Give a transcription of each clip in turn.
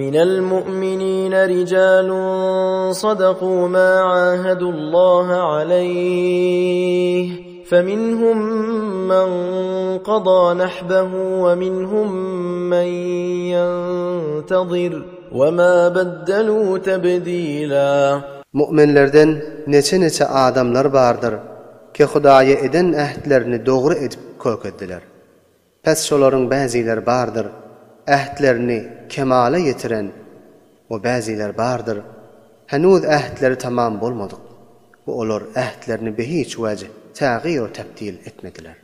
من المؤمنين رجال صدقوا ما عاهدوا الله عليه فمنهم من قضى نحبه ومنهم من ينتظر وما بدلوا تبديلا. Müminlerden neçe adamlar bardır ki Hudaýa eden ähdlerini dogry edip kökediler. Pes şolaryň bäziler bardır ähdlerini kemale yetiren we bäziler bardır henüz ähdleri tamam bolmadyk we olar ähdlerini be hiç wajy taghyir we tebdil etmediler.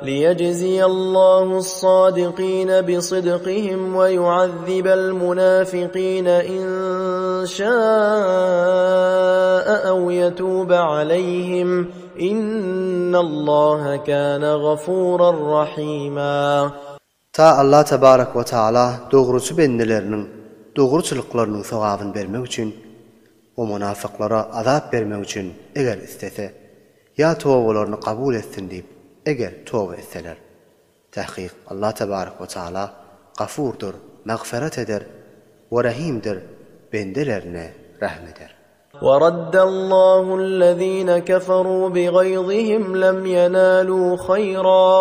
ليجزي الله الصادقين بصدقهم ويعذب المنافقين إن شاء أو يتوب عليهم إن الله كان غفورا رحيما. Ta Allah tebarek ve taala dogruçy bendeleriniň dogruçylyklarynyň sogabyny bermek üçin o munafıklara azap bermek üçin eger istese ya tawbalaryny kabul etsin diýip eger tawba etseler tahqiq Allah tebarek ve taala gafurdur, mağfiret eder ve rahimdir, bendelerine rahmeder. وَرَدَّ اللَّهُ الَّذِينَ كَفَرُوا بِغَيْظِهِمْ لَمْ يَنَالُوا خَيْرًا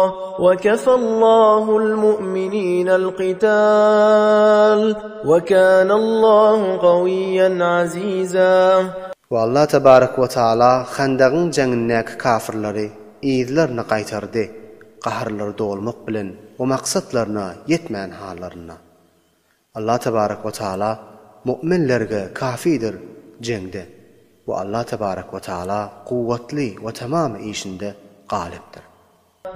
وَكَفَى اللَّهُ الْمُؤْمِنِينَ الْقِتَالَ وَكَانَ اللَّهُ قَوِيًّا عَزِيزًا. Ve Allah tebarek ve taala Handaqyň jeňindäki kafirleri iýizlerini gaýtardy, gaharlary dolmak bilen o maksatlaryna yetmän hallaryna. Allah tebarek ve taala müminlerge kafidir jeňde we Allah tebarek ve taala kuwwatly we tamam işinde galipdir.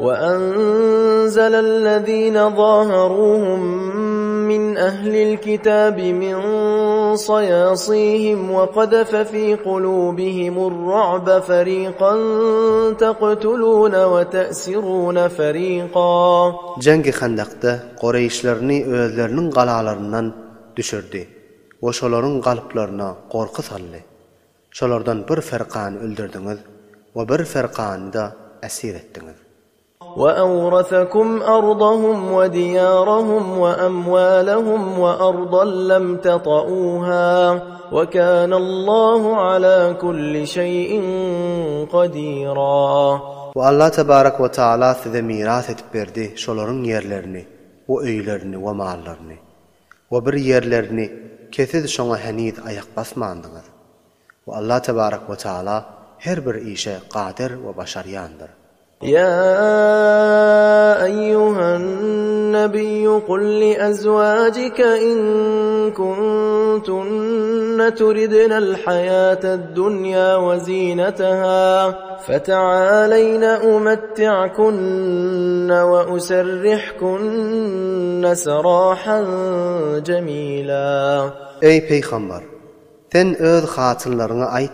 وَأَنزَلَ الَّذِينَ ظَاهَرُوهُم مِّنْ أَهْلِ الْكِتَابِ مِنْ صَيَاصِيهِمْ وَقَذَفَ فِي قُلُوبِهِمُ الرُّعْبَ فَرِيقًا تَقْتُلُونَ وَتَأْسِرُونَ فَرِيقًا. Jengi Handaqda Qurayşlerini özleriniň galalaryndan düşürdi. O şolaryň galplaryna gorky saldy. Şolardan bir ferqany öldürdiňiz we bir ferqany da esir etdiňiz. وَأَوْرَثَكُمْ أَرْضَهُمْ وَدِيَارَهُمْ وَأَمْوَالَهُمْ وَأَرْضًا لَّمْ تَطَئُوهَا وَكَانَ اللَّهُ عَلَى كُلِّ شَيْءٍ قَدِيرًا. Ve Allah tebarek ve taala size miras etip berdi şolaryň yerlerini, we öýlerini we mallaryny. Ve bir yerlerini kesed şoňa heniz ayak basmandyňyz. Ve Allah tebarek ve taala her bir işe qadir we başarýandyr. يا أيها النبي قل لأزواجك إن كنتن تردن الحياة الدنيا وزينتها فتعالين أمتعكن وأسرحكن سراحا جميلا. Ey Peygamber, sen öz hatınlaryna aýt.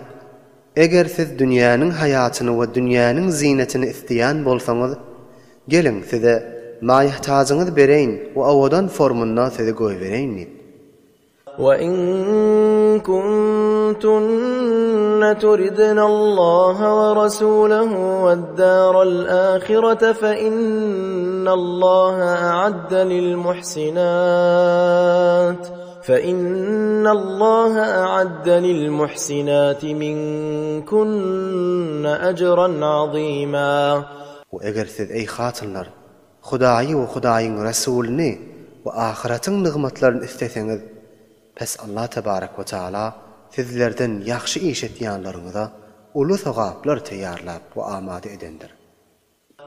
Eger siz dünýäniň hayatyny we dünýäniň zinetini isteýän bolsaňyz, geliň size maýhtajaňyzy bereýin we awadan formunda size goýbereýin. وَإِن كُنتُنَّ تُرِدْنَ اللَّهَ وَرَسُولَهُ وَالدَّارَ الْآخِرَةَ فَإِنَّ اللَّهَ أَعَدَّ لِلْمُحْسِنَاتِ مِنكُنَّ أَجْرًا عَظِيمًا. Ve eger siz ey hatynlar Hudaýy we Hudaýyň Rasulini we ahiratyň nygmatlaryny isteseňiz, pes Allah tebarek ve taala sizlerden ýaxşy iş etýänleriňize uly sagaplar taýýarlap we amady edendir.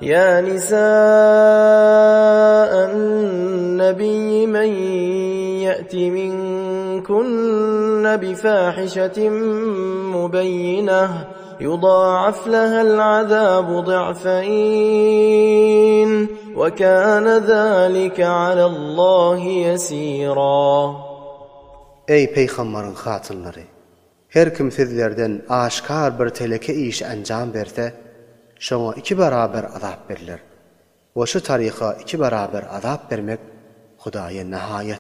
يا نساء النبي من يأت منكن بفاحشة مبينة يضاعف لها العذاب ضعفين وكان ذلك على الله يسيرا. Ey Peygamberin hatynlary, her kim sizlerden aşkar bir teleke iş anjam berse, şoňa 2 baraber azap berilir. Ve şu tariqa 2 baraber azap bermek Hudaýa nihayet